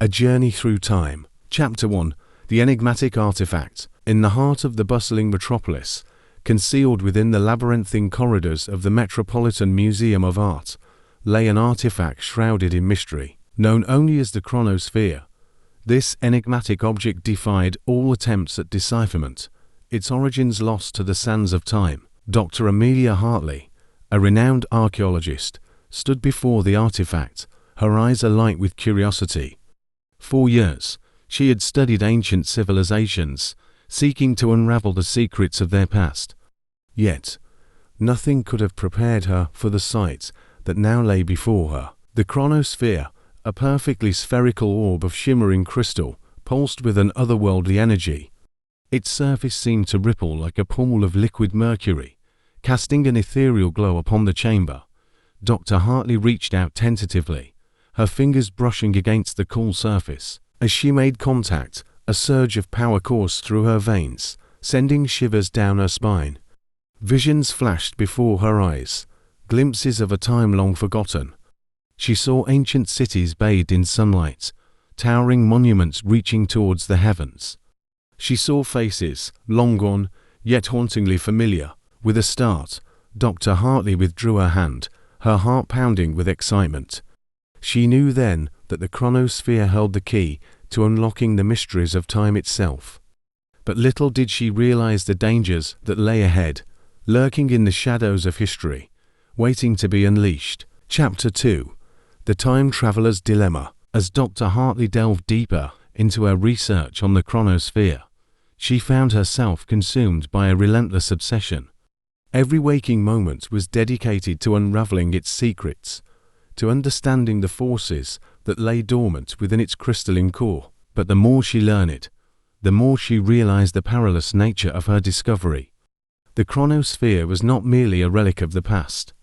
A Journey Through Time. Chapter 1. The Enigmatic Artifact. In the heart of the bustling metropolis, concealed within the labyrinthine corridors of the Metropolitan Museum of Art, lay an artifact shrouded in mystery, known only as the chronosphere. This enigmatic object defied all attempts at decipherment, its origins lost to the sands of time. Dr. Amelia Hartley, a renowned archaeologist, stood before the artifact, her eyes alight with curiosity. For years, she had studied ancient civilizations, seeking to unravel the secrets of their past. Yet, nothing could have prepared her for the sight that now lay before her. The chronosphere, a perfectly spherical orb of shimmering crystal, pulsed with an otherworldly energy. Its surface seemed to ripple like a pool of liquid mercury, casting an ethereal glow upon the chamber. Dr. Hartley reached out tentatively, her fingers brushing against the cool surface. As she made contact, a surge of power coursed through her veins, sending shivers down her spine. Visions flashed before her eyes, glimpses of a time long forgotten. She saw ancient cities bathed in sunlight, towering monuments reaching towards the heavens. She saw faces, long gone, yet hauntingly familiar. With a start, Dr. Hartley withdrew her hand, her heart pounding with excitement. She knew then that the chronosphere held the key to unlocking the mysteries of time itself. But little did she realize the dangers that lay ahead, lurking in the shadows of history, waiting to be unleashed. Chapter 2. The Time Traveler's Dilemma. As Dr. Hartley delved deeper into her research on the chronosphere, she found herself consumed by a relentless obsession. Every waking moment was dedicated to unraveling its secrets, to understanding the forces that lay dormant within its crystalline core. But the more she learned, the more she realized the perilous nature of her discovery. The chronosphere was not merely a relic of the past.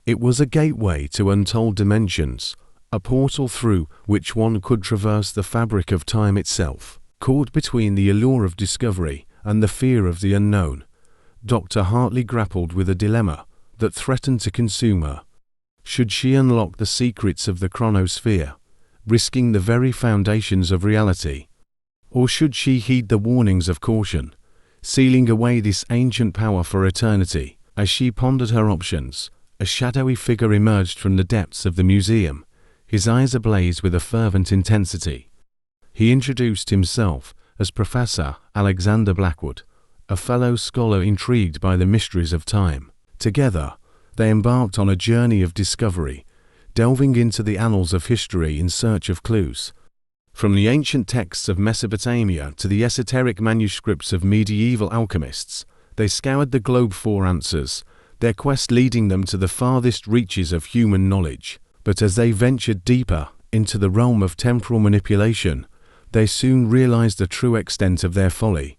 It was a gateway to untold dimensions, a portal through which one could traverse the fabric of time itself. Caught between the allure of discovery and the fear of the unknown, Dr. Hartley grappled with a dilemma that threatened to consume her. Should she unlock the secrets of the chronosphere, risking the very foundations of reality? Or should she heed the warnings of caution, sealing away this ancient power for eternity? As she pondered her options, a shadowy figure emerged from the depths of the museum, his eyes ablaze with a fervent intensity. He introduced himself as Professor Alexander Blackwood, a fellow scholar intrigued by the mysteries of time. Together, they embarked on a journey of discovery, delving into the annals of history in search of clues. From the ancient texts of Mesopotamia to the esoteric manuscripts of medieval alchemists, they scoured the globe for answers, their quest leading them to the farthest reaches of human knowledge. But as they ventured deeper into the realm of temporal manipulation, they soon realized the true extent of their folly.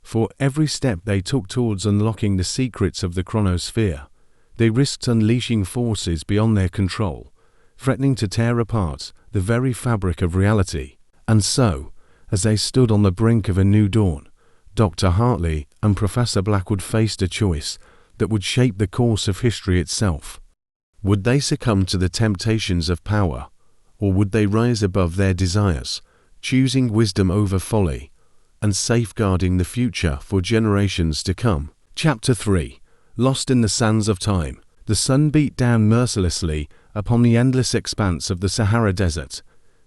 For every step they took towards unlocking the secrets of the chronosphere, they risked unleashing forces beyond their control, threatening to tear apart the very fabric of reality. And so, as they stood on the brink of a new dawn, Dr. Hartley and Professor Blackwood faced a choice that would shape the course of history itself. Would they succumb to the temptations of power, or would they rise above their desires, choosing wisdom over folly, and safeguarding the future for generations to come? Chapter 3. Lost in the sands of time. The sun beat down mercilessly upon the endless expanse of the Sahara Desert,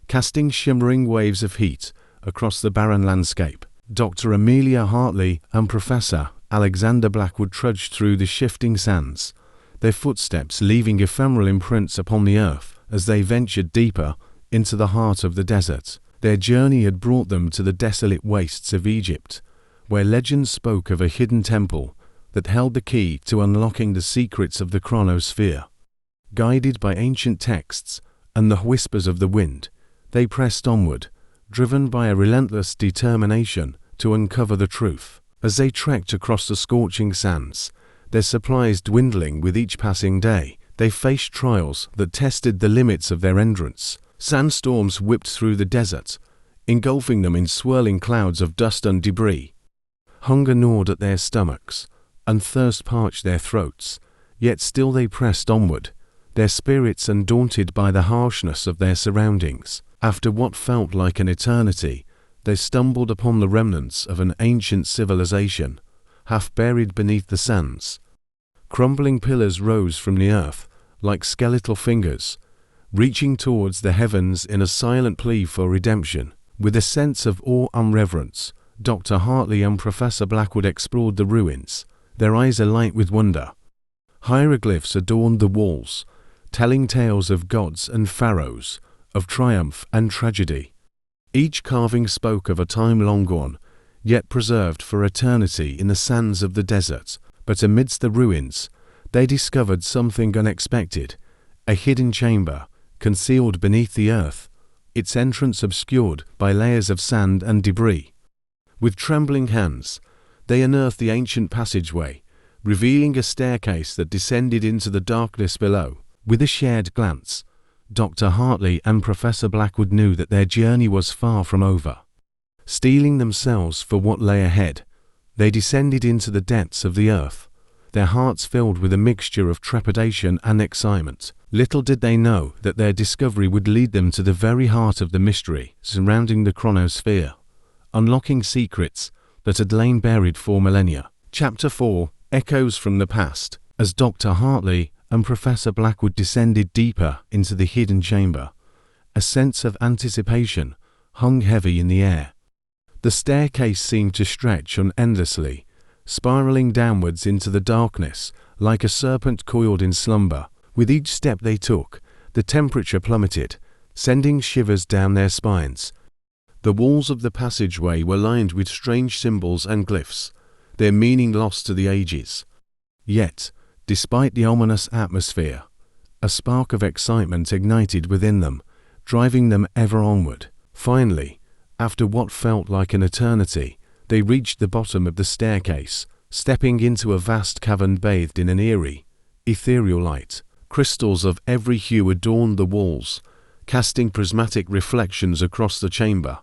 casting shimmering waves of heat across the barren landscape. Dr. Amelia Hartley and Professor Alexander Blackwood trudged through the shifting sands, their footsteps leaving ephemeral imprints upon the earth as they ventured deeper into the heart of the desert. Their journey had brought them to the desolate wastes of Egypt, where legends spoke of a hidden temple that held the key to unlocking the secrets of the chronosphere. Guided by ancient texts and the whispers of the wind, they pressed onward, driven by a relentless determination to uncover the truth. As they trekked across the scorching sands, their supplies dwindling with each passing day, they faced trials that tested the limits of their endurance. Sandstorms whipped through the desert, engulfing them in swirling clouds of dust and debris. Hunger gnawed at their stomachs, and thirst parched their throats, yet still they pressed onward, their spirits undaunted by the harshness of their surroundings. After what felt like an eternity, they stumbled upon the remnants of an ancient civilization, half buried beneath the sands. Crumbling pillars rose from the earth, like skeletal fingers, reaching towards the heavens in a silent plea for redemption. With a sense of awe and reverence, Dr. Hartley and Professor Blackwood explored the ruins, their eyes alight with wonder. Hieroglyphs adorned the walls, telling tales of gods and pharaohs, of triumph and tragedy. Each carving spoke of a time long gone, yet preserved for eternity in the sands of the desert. But amidst the ruins, they discovered something unexpected, a hidden chamber, concealed beneath the earth, its entrance obscured by layers of sand and debris. With trembling hands, they unearthed the ancient passageway, revealing a staircase that descended into the darkness below. With a shared glance, Dr. Hartley and Professor Blackwood knew that their journey was far from over. Steeling themselves for what lay ahead, they descended into the depths of the earth, their hearts filled with a mixture of trepidation and excitement. Little did they know that their discovery would lead them to the very heart of the mystery surrounding the chronosphere, unlocking secrets that had lain buried for millennia. Chapter 4: Echoes from the Past. As Dr. Hartley and Professor Blackwood descended deeper into the hidden chamber, a sense of anticipation hung heavy in the air. The staircase seemed to stretch on endlessly, spiraling downwards into the darkness like a serpent coiled in slumber. With each step they took, the temperature plummeted, sending shivers down their spines. The walls of the passageway were lined with strange symbols and glyphs, their meaning lost to the ages. Yet, despite the ominous atmosphere, a spark of excitement ignited within them, driving them ever onward. Finally, after what felt like an eternity, they reached the bottom of the staircase, stepping into a vast cavern bathed in an eerie, ethereal light. Crystals of every hue adorned the walls, casting prismatic reflections across the chamber.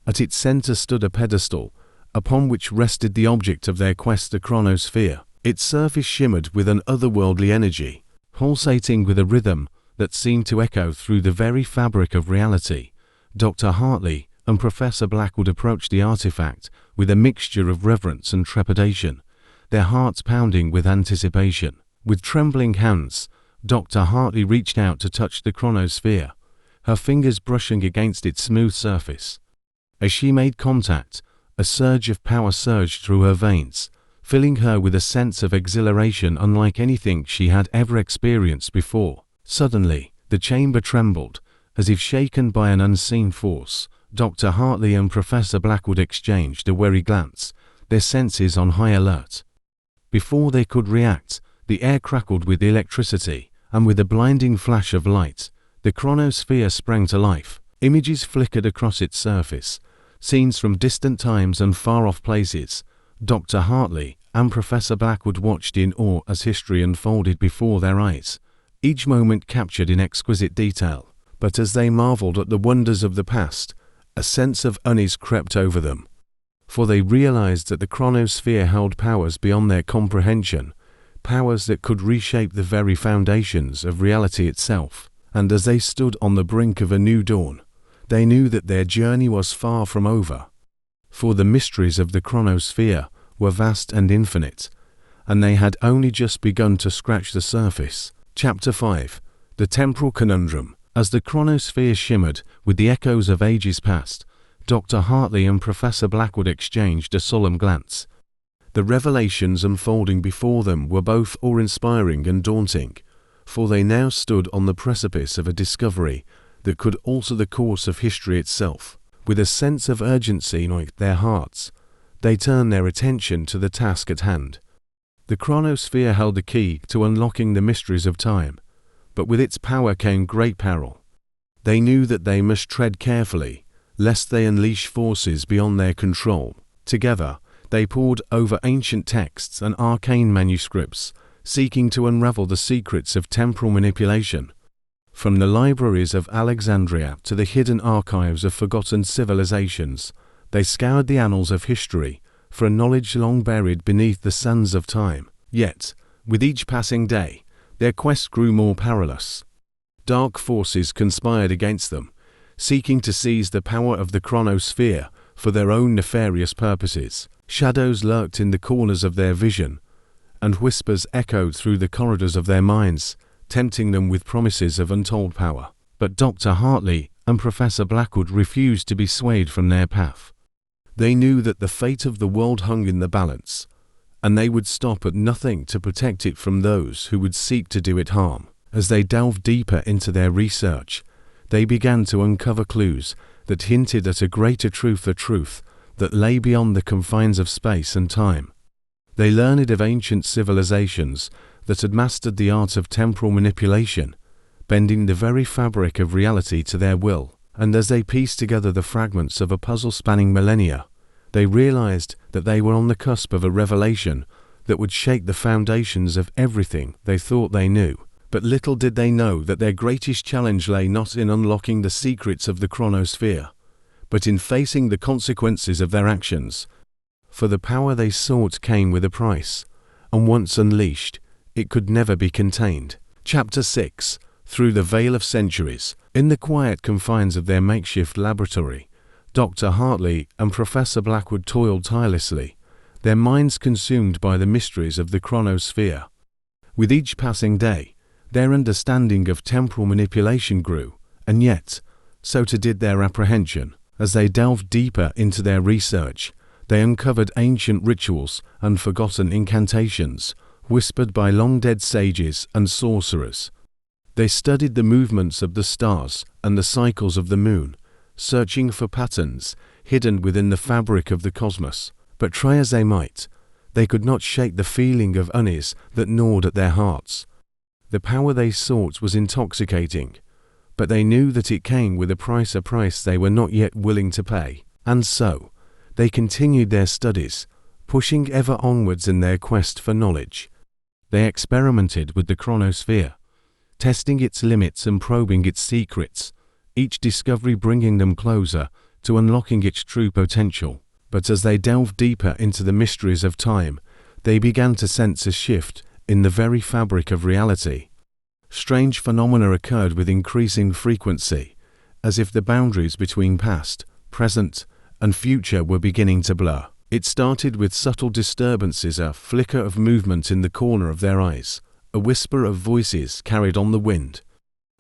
At its center stood a pedestal, upon which rested the object of their quest, the chronosphere. Its surface shimmered with an otherworldly energy, pulsating with a rhythm that seemed to echo through the very fabric of reality. Dr. Hartley and Professor Blackwood approached the artifact with a mixture of reverence and trepidation, their hearts pounding with anticipation. With trembling hands, Dr. Hartley reached out to touch the chronosphere, her fingers brushing against its smooth surface. As she made contact, a surge of power surged through her veins, filling her with a sense of exhilaration unlike anything she had ever experienced before. Suddenly, the chamber trembled, as if shaken by an unseen force. Dr. Hartley and Professor Blackwood exchanged a wary glance, their senses on high alert. Before they could react, the air crackled with electricity, and with a blinding flash of light, the chronosphere sprang to life. Images flickered across its surface, scenes from distant times and far-off places. Dr. Hartley and Professor Blackwood watched in awe as history unfolded before their eyes, each moment captured in exquisite detail. But as they marveled at the wonders of the past, a sense of unease crept over them, for they realized that the chronosphere held powers beyond their comprehension, powers that could reshape the very foundations of reality itself. And as they stood on the brink of a new dawn, they knew that their journey was far from over. For the mysteries of the chronosphere were vast and infinite, and they had only just begun to scratch the surface. Chapter 5: The Temporal Conundrum. As the chronosphere shimmered with the echoes of ages past, Dr. Hartley and Professor Blackwood exchanged a solemn glance. The revelations unfolding before them were both awe-inspiring and daunting, for they now stood on the precipice of a discovery that could alter the course of history itself. With a sense of urgency in their hearts, they turned their attention to the task at hand. The chronosphere held the key to unlocking the mysteries of time, but with its power came great peril. They knew that they must tread carefully, lest they unleash forces beyond their control. Together, they pored over ancient texts and arcane manuscripts, seeking to unravel the secrets of temporal manipulation. From the libraries of Alexandria to the hidden archives of forgotten civilizations, they scoured the annals of history for a knowledge long buried beneath the sands of time. Yet, with each passing day, their quest grew more perilous. Dark forces conspired against them, seeking to seize the power of the chronosphere for their own nefarious purposes. Shadows lurked in the corners of their vision, and whispers echoed through the corridors of their minds, tempting them with promises of untold power. But Dr. Hartley and Professor Blackwood refused to be swayed from their path. They knew that the fate of the world hung in the balance, and they would stop at nothing to protect it from those who would seek to do it harm. As they delved deeper into their research, they began to uncover clues that hinted at a greater truth, a truth that lay beyond the confines of space and time. They learned of ancient civilizations that had mastered the art of temporal manipulation, bending the very fabric of reality to their will. And as they pieced together the fragments of a puzzle spanning millennia, they realized that they were on the cusp of a revelation that would shake the foundations of everything they thought they knew. But little did they know that their greatest challenge lay not in unlocking the secrets of the chronosphere, but in facing the consequences of their actions. For the power they sought came with a price, and once unleashed, it could never be contained. Chapter 6. Through the veil of centuries. In the quiet confines of their makeshift laboratory, Dr. Hartley and Professor Blackwood toiled tirelessly, their minds consumed by the mysteries of the chronosphere. With each passing day, their understanding of temporal manipulation grew, and yet, so too did their apprehension. As they delved deeper into their research, they uncovered ancient rituals and forgotten incantations, whispered by long-dead sages and sorcerers. They studied the movements of the stars and the cycles of the moon, searching for patterns hidden within the fabric of the cosmos. But try as they might, they could not shake the feeling of unease that gnawed at their hearts. The power they sought was intoxicating, but they knew that it came with a price they were not yet willing to pay. And so, they continued their studies, pushing ever onwards in their quest for knowledge. They experimented with the chronosphere, testing its limits and probing its secrets, each discovery bringing them closer to unlocking its true potential. But as they delved deeper into the mysteries of time, they began to sense a shift in the very fabric of reality. Strange phenomena occurred with increasing frequency, as if the boundaries between past, present, and future were beginning to blur. It started with subtle disturbances, a flicker of movement in the corner of their eyes, a whisper of voices carried on the wind.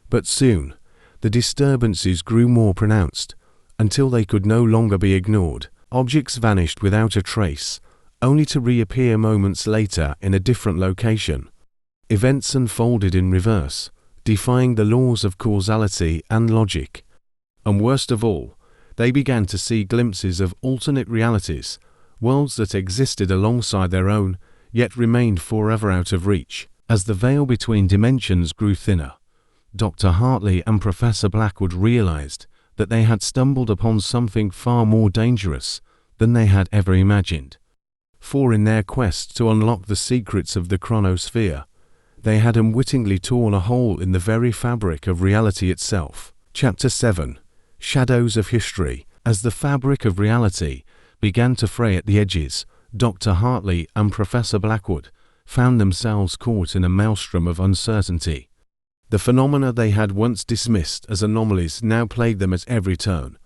But soon, the disturbances grew more pronounced, until they could no longer be ignored. Objects vanished without a trace, only to reappear moments later in a different location. Events unfolded in reverse, defying the laws of causality and logic. And worst of all, they began to see glimpses of alternate realities, worlds that existed alongside their own, yet remained forever out of reach. As the veil between dimensions grew thinner, Dr. Hartley and Professor Blackwood realized that they had stumbled upon something far more dangerous than they had ever imagined. For in their quest to unlock the secrets of the chronosphere, they had unwittingly torn a hole in the very fabric of reality itself. Chapter 7. Shadows of History. As the fabric of reality began to fray at the edges, Dr. Hartley and Professor Blackwood found themselves caught in a maelstrom of uncertainty. The phenomena they had once dismissed as anomalies now plagued them at every turn,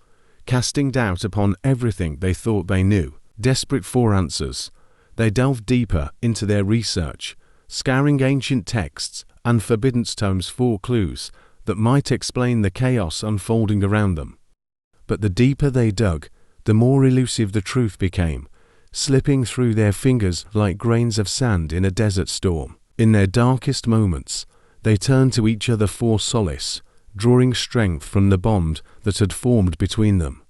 casting doubt upon everything they thought they knew. Desperate for answers, they delved deeper into their research, scouring ancient texts and forbidden tomes for clues that might explain the chaos unfolding around them. But the deeper they dug, the more elusive the truth became, slipping through their fingers like grains of sand in a desert storm. In their darkest moments, they turned to each other for solace, drawing strength from the bond that had formed between them.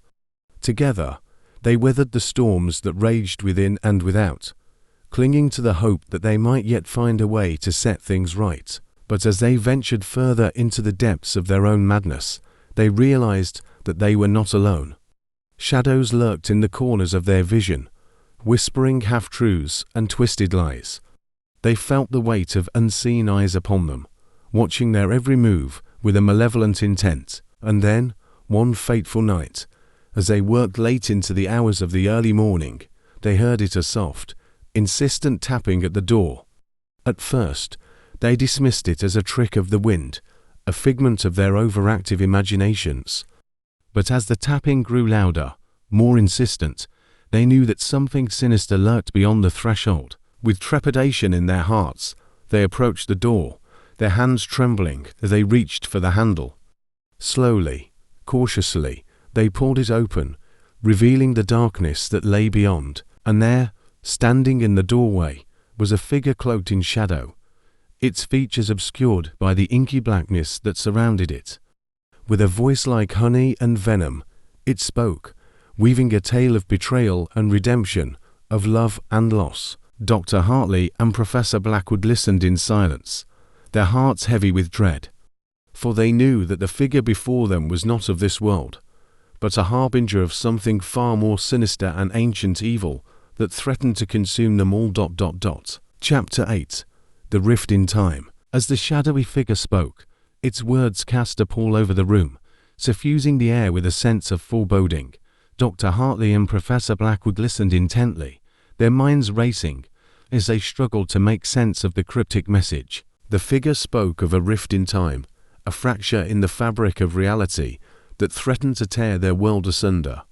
Together, they weathered the storms that raged within and without, clinging to the hope that they might yet find a way to set things right. But as they ventured further into the depths of their own madness, they realized that they were not alone. Shadows lurked in the corners of their vision, whispering half-truths and twisted lies. They felt the weight of unseen eyes upon them, watching their every move with a malevolent intent. And then, one fateful night, as they worked late into the hours of the early morning, they heard it, a soft, insistent tapping at the door. At first, they dismissed it as a trick of the wind, a figment of their overactive imaginations. But as the tapping grew louder, more insistent, they knew that something sinister lurked beyond the threshold. With trepidation in their hearts, they approached the door, their hands trembling as they reached for the handle. Slowly, cautiously, they pulled it open, revealing the darkness that lay beyond. And there, standing in the doorway, was a figure cloaked in shadow, its features obscured by the inky blackness that surrounded it. With a voice like honey and venom, it spoke, weaving a tale of betrayal and redemption, of love and loss. Dr. Hartley and Professor Blackwood listened in silence, their hearts heavy with dread. For they knew that the figure before them was not of this world, but a harbinger of something far more sinister and ancient evil that threatened to consume them all. Chapter 8. The Rift in Time. As the shadowy figure spoke, its words cast a pall over the room, suffusing the air with a sense of foreboding. Dr. Hartley and Professor Blackwood listened intently, their minds racing, as they struggled to make sense of the cryptic message. The figure spoke of a rift in time, a fracture in the fabric of reality that threatened to tear their world asunder.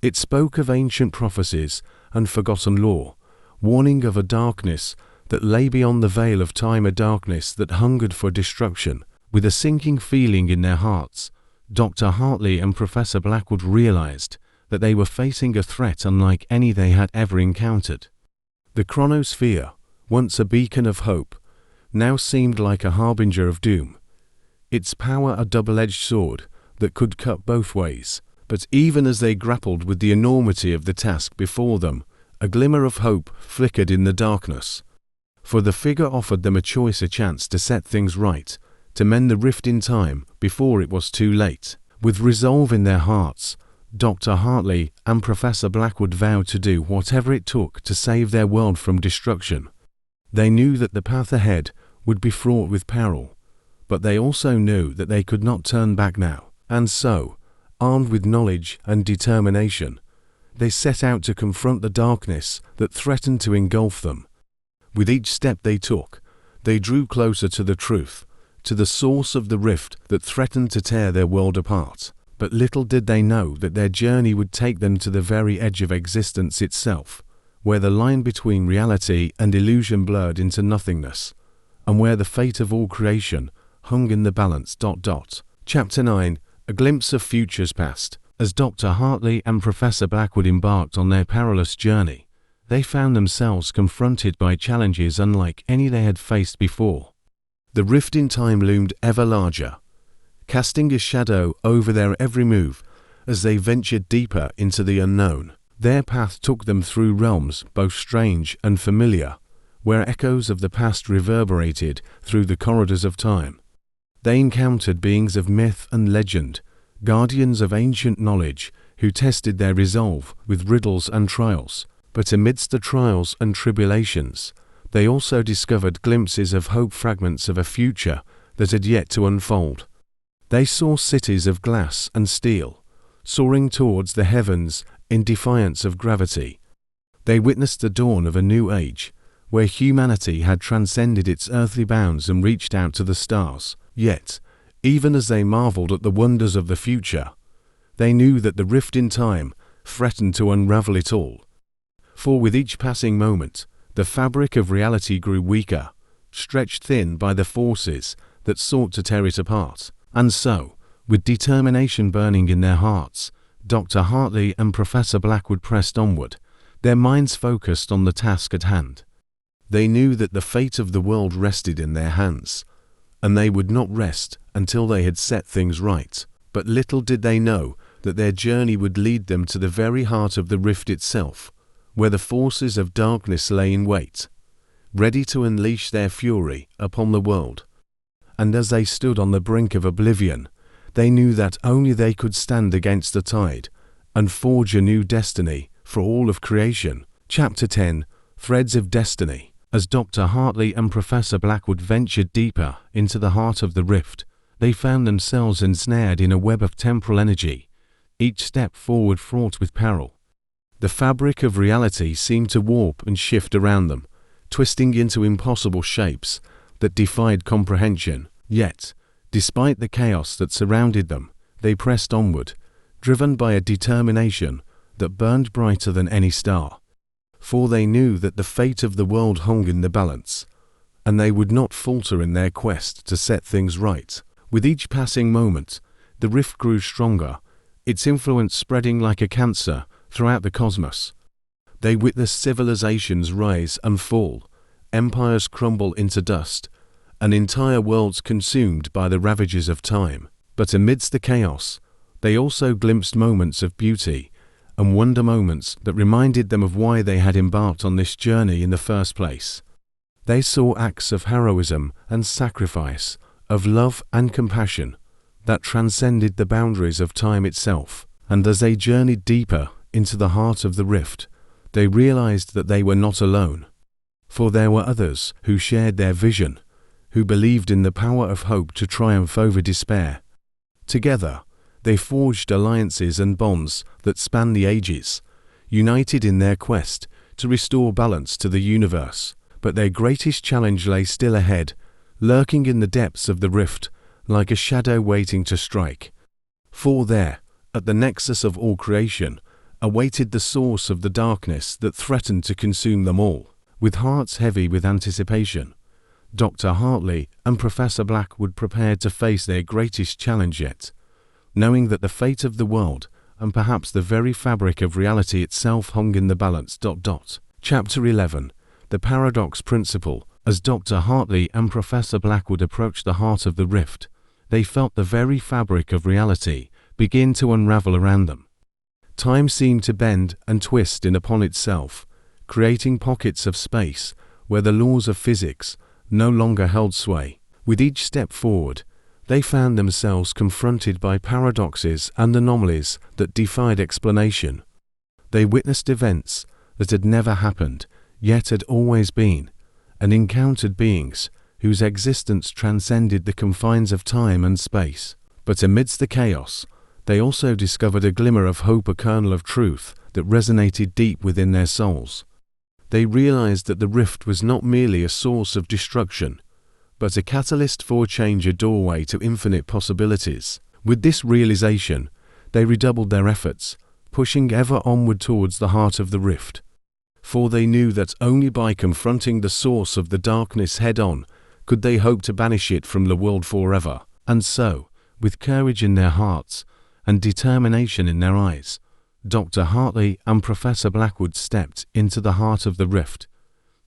It spoke of ancient prophecies and forgotten lore, warning of a darkness that lay beyond the veil of time, a darkness that hungered for destruction. With a sinking feeling in their hearts, Dr. Hartley and Professor Blackwood realized that they were facing a threat unlike any they had ever encountered. The chronosphere, once a beacon of hope, now seemed like a harbinger of doom, its power a double-edged sword that could cut both ways. But even as they grappled with the enormity of the task before them, a glimmer of hope flickered in the darkness. For the figure offered them a chance to set things right, to mend the rift in time before it was too late. With resolve in their hearts, Dr. Hartley and Professor Blackwood vowed to do whatever it took to save their world from destruction. They knew that the path ahead would be fraught with peril, but they also knew that they could not turn back now. And so, armed with knowledge and determination, they set out to confront the darkness that threatened to engulf them. With each step they took, they drew closer to the truth, to the source of the rift that threatened to tear their world apart. But little did they know that their journey would take them to the very edge of existence itself, where the line between reality and illusion blurred into nothingness, and where the fate of all creation hung in the balance. Chapter 9. A glimpse of futures past. As Dr. Hartley and Professor Blackwood embarked on their perilous journey, they found themselves confronted by challenges unlike any they had faced before. The rift in time loomed ever larger, casting a shadow over their every move as they ventured deeper into the unknown. Their path took them through realms both strange and familiar, where echoes of the past reverberated through the corridors of time. They encountered beings of myth and legend, guardians of ancient knowledge, who tested their resolve with riddles and trials. But amidst the trials and tribulations, they also discovered glimpses of hope, fragments of a future that had yet to unfold. They saw cities of glass and steel, soaring towards the heavens in defiance of gravity. They witnessed the dawn of a new age, where humanity had transcended its earthly bounds and reached out to the stars. Yet, even as they marveled at the wonders of the future, they knew that the rift in time threatened to unravel it all. For with each passing moment, the fabric of reality grew weaker, stretched thin by the forces that sought to tear it apart. And so, with determination burning in their hearts, Dr. Hartley and Professor Blackwood pressed onward, their minds focused on the task at hand. They knew that the fate of the world rested in their hands, and they would not rest until they had set things right. But little did they know that their journey would lead them to the very heart of the rift itself, where the forces of darkness lay in wait, ready to unleash their fury upon the world. And as they stood on the brink of oblivion, they knew that only they could stand against the tide and forge a new destiny for all of creation. Chapter 10. Threads of Destiny. As Dr. Hartley and Professor Blackwood ventured deeper into the heart of the rift, they found themselves ensnared in a web of temporal energy, each step forward fraught with peril. The fabric of reality seemed to warp and shift around them, twisting into impossible shapes that defied comprehension. Yet, despite the chaos that surrounded them, they pressed onward, driven by a determination that burned brighter than any star. For they knew that the fate of the world hung in the balance, and they would not falter in their quest to set things right. With each passing moment, the rift grew stronger, its influence spreading like a cancer throughout the cosmos. They witnessed civilizations rise and fall, empires crumble into dust, and entire worlds consumed by the ravages of time. But amidst the chaos, they also glimpsed moments of beauty and wonder, moments that reminded them of why they had embarked on this journey in the first place. They saw acts of heroism and sacrifice, of love and compassion, that transcended the boundaries of time itself. And as they journeyed deeper into the heart of the rift, they realized that they were not alone. For there were others who shared their vision, who believed in the power of hope to triumph over despair. Together, they forged alliances and bonds that span the ages, united in their quest to restore balance to the universe. But their greatest challenge lay still ahead, lurking in the depths of the rift, like a shadow waiting to strike. For there, at the nexus of all creation, awaited the source of the darkness that threatened to consume them all. With hearts heavy with anticipation, Dr. Hartley and Professor Blackwood prepared to face their greatest challenge yet, knowing that the fate of the world, and perhaps the very fabric of reality itself, hung in the balance. Chapter 11. The Paradox Principle. As Dr. Hartley and Professor Blackwood approached the heart of the rift, they felt the very fabric of reality begin to unravel around them. Time seemed to bend and twist in upon itself, creating pockets of space where the laws of physics no longer held sway. With each step forward, they found themselves confronted by paradoxes and anomalies that defied explanation. They witnessed events that had never happened, yet had always been, and encountered beings whose existence transcended the confines of time and space. But amidst the chaos, they also discovered a glimmer of hope, a kernel of truth that resonated deep within their souls. They realized that the rift was not merely a source of destruction, but a catalyst for change, a doorway to infinite possibilities. With this realization, they redoubled their efforts, pushing ever onward towards the heart of the rift. For they knew that only by confronting the source of the darkness head-on could they hope to banish it from the world forever. And so, with courage in their hearts and determination in their eyes, Dr. Hartley and Professor Blackwood stepped into the heart of the rift,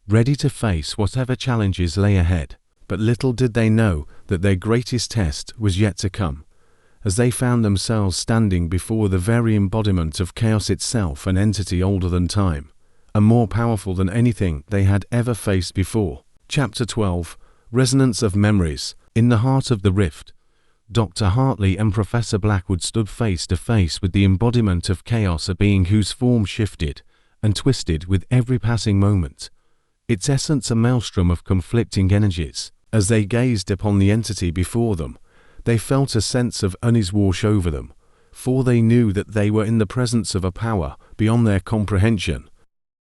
ready to face whatever challenges lay ahead. But little did they know that their greatest test was yet to come, as they found themselves standing before the very embodiment of chaos itself, an entity older than time, and more powerful than anything they had ever faced before. Chapter 12. Resonance of Memories. In the heart of the rift, Dr. Hartley and Professor Blackwood stood face to face with the embodiment of chaos, a being whose form shifted and twisted with every passing moment, its essence a maelstrom of conflicting energies. As they gazed upon the entity before them, they felt a sense of unease wash over them, for they knew that they were in the presence of a power beyond their comprehension.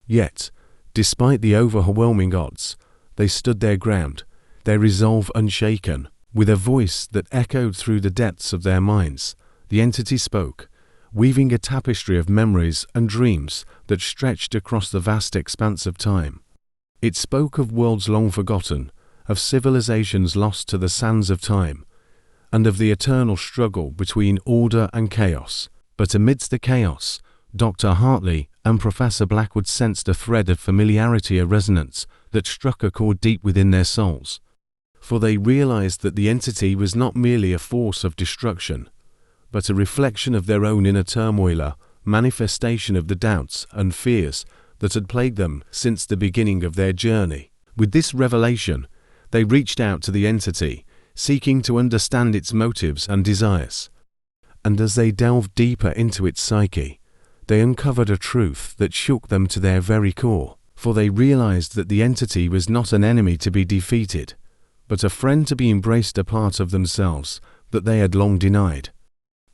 Yet, despite the overwhelming odds, they stood their ground, their resolve unshaken. With a voice that echoed through the depths of their minds, the entity spoke, weaving a tapestry of memories and dreams that stretched across the vast expanse of time. It spoke of worlds long forgotten, of civilizations lost to the sands of time, and of the eternal struggle between order and chaos. But amidst the chaos, Dr. Hartley and Professor Blackwood sensed a thread of familiarity, a resonance that struck a chord deep within their souls. For they realized that the entity was not merely a force of destruction, but a reflection of their own inner turmoil, a manifestation of the doubts and fears that had plagued them since the beginning of their journey. With this revelation, they reached out to the entity, seeking to understand its motives and desires. And as they delved deeper into its psyche, they uncovered a truth that shook them to their very core. For they realized that the entity was not an enemy to be defeated, but a friend to be embraced, a part of themselves that they had long denied.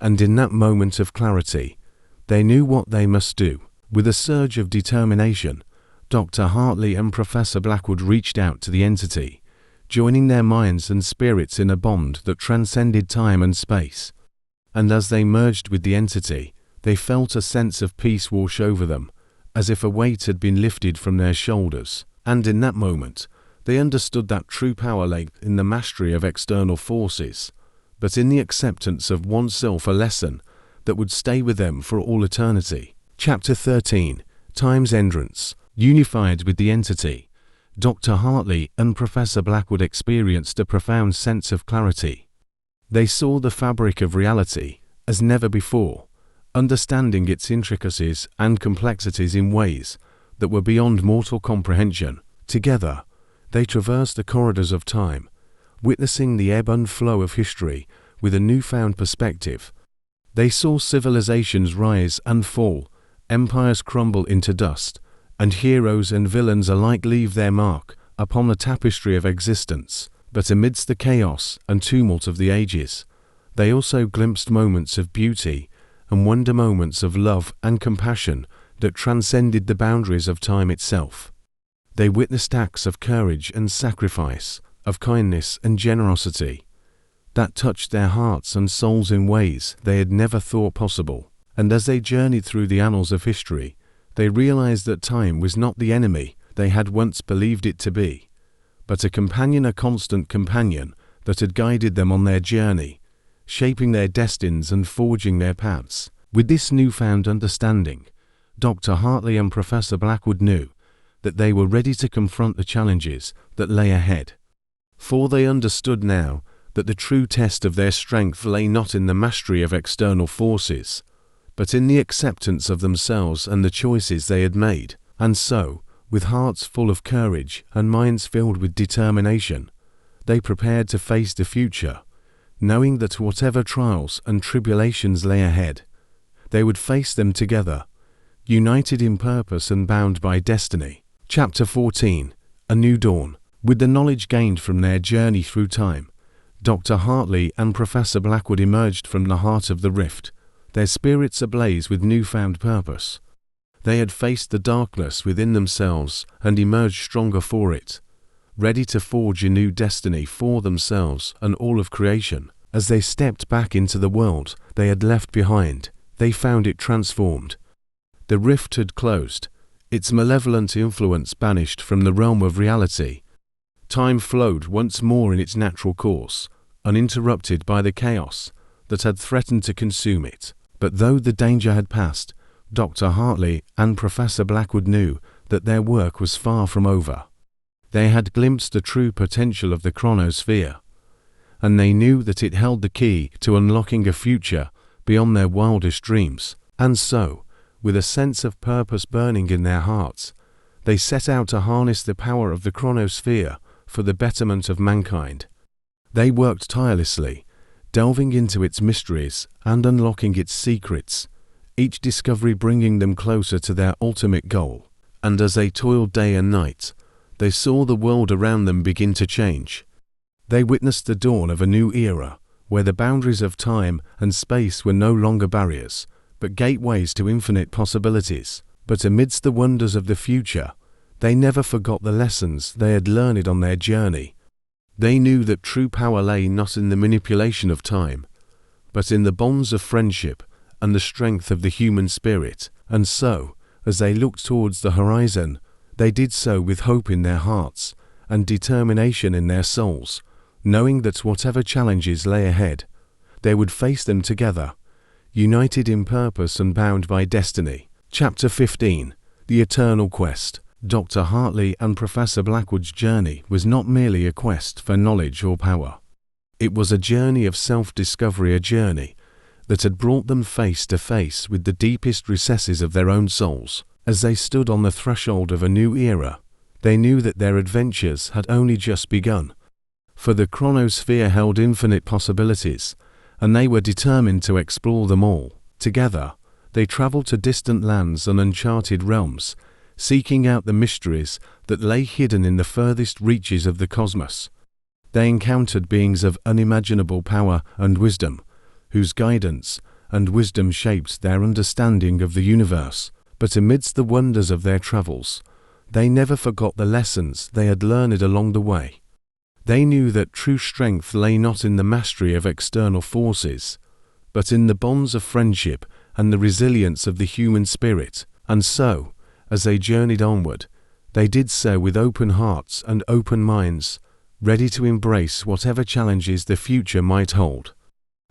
And in that moment of clarity, they knew what they must do. With a surge of determination, Dr. Hartley and Professor Blackwood reached out to the entity, joining their minds and spirits in a bond that transcended time and space. and as they merged with the entity, they felt a sense of peace wash over them, as if a weight had been lifted from their shoulders. And in that moment, they understood that true power lay in the mastery of external forces, but in the acceptance of oneself, a lesson that would stay with them for all eternity. Chapter 13. Time's Entrance. Unified with the entity, Dr. Hartley and Professor Blackwood experienced a profound sense of clarity. They saw the fabric of reality as never before, understanding its intricacies and complexities in ways that were beyond mortal comprehension. Together, they traversed the corridors of time, witnessing the ebb and flow of history with a newfound perspective. They saw civilizations rise and fall, empires crumble into dust, and heroes and villains alike leave their mark upon the tapestry of existence. But amidst the chaos and tumult of the ages, they also glimpsed moments of beauty and wonder, moments of love and compassion that transcended the boundaries of time itself. They witnessed acts of courage and sacrifice, of kindness and generosity, that touched their hearts and souls in ways they had never thought possible. And as they journeyed through the annals of history, they realized that time was not the enemy they had once believed it to be, but a companion, a constant companion that had guided them on their journey, shaping their destinies and forging their paths. With this newfound understanding, Dr. Hartley and Professor Blackwood knew that they were ready to confront the challenges that lay ahead. For they understood now that the true test of their strength lay not in the mastery of external forces, but in the acceptance of themselves and the choices they had made. And so, with hearts full of courage and minds filled with determination, they prepared to face the future, knowing that whatever trials and tribulations lay ahead, they would face them together, united in purpose and bound by destiny. Chapter 14. A New Dawn. With the knowledge gained from their journey through time, Dr. Hartley and Professor Blackwood emerged from the heart of the rift, their spirits ablaze with newfound purpose. They had faced the darkness within themselves and emerged stronger for it, ready to forge a new destiny for themselves and all of creation. As they stepped back into the world they had left behind, they found it transformed. The rift had closed, its malevolent influence banished from the realm of reality. Time flowed once more in its natural course, uninterrupted by the chaos that had threatened to consume it. But though the danger had passed, Dr. Hartley and Professor Blackwood knew that their work was far from over. They had glimpsed the true potential of the chronosphere, and they knew that it held the key to unlocking a future beyond their wildest dreams. And so, with a sense of purpose burning in their hearts, they set out to harness the power of the chronosphere for the betterment of mankind. They worked tirelessly, delving into its mysteries and unlocking its secrets, each discovery bringing them closer to their ultimate goal. And as they toiled day and night, they saw the world around them begin to change. They witnessed the dawn of a new era, where the boundaries of time and space were no longer barriers, but gateways to infinite possibilities. But amidst the wonders of the future, they never forgot the lessons they had learned on their journey. They knew that true power lay not in the manipulation of time, but in the bonds of friendship and the strength of the human spirit. And so, as they looked towards the horizon, they did so with hope in their hearts and determination in their souls, knowing that whatever challenges lay ahead, they would face them together, united in purpose and bound by destiny. Chapter 15. The Eternal Quest. Dr. Hartley and Professor Blackwood's journey was not merely a quest for knowledge or power. It was a journey of self-discovery, a journey that had brought them face to face with the deepest recesses of their own souls. As they stood on the threshold of a new era, they knew that their adventures had only just begun, for the chronosphere held infinite possibilities, and they were determined to explore them all. Together, they traveled to distant lands and uncharted realms, seeking out the mysteries that lay hidden in the furthest reaches of the cosmos. They encountered beings of unimaginable power and wisdom, whose guidance and wisdom shaped their understanding of the universe. But amidst the wonders of their travels, they never forgot the lessons they had learned along the way. They knew that true strength lay not in the mastery of external forces, but in the bonds of friendship and the resilience of the human spirit. And so, as they journeyed onward, they did so with open hearts and open minds, ready to embrace whatever challenges the future might hold.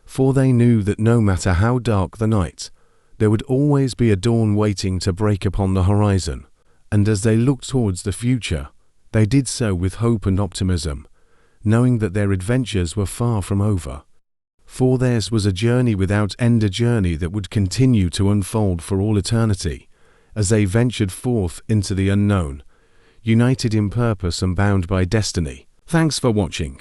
For they knew that no matter how dark the night, there would always be a dawn waiting to break upon the horizon. And as they looked towards the future, they did so with hope and optimism, knowing that their adventures were far from over. For theirs was a journey without end, a journey that would continue to unfold for all eternity, as they ventured forth into the unknown, united in purpose and bound by destiny. Thanks for watching.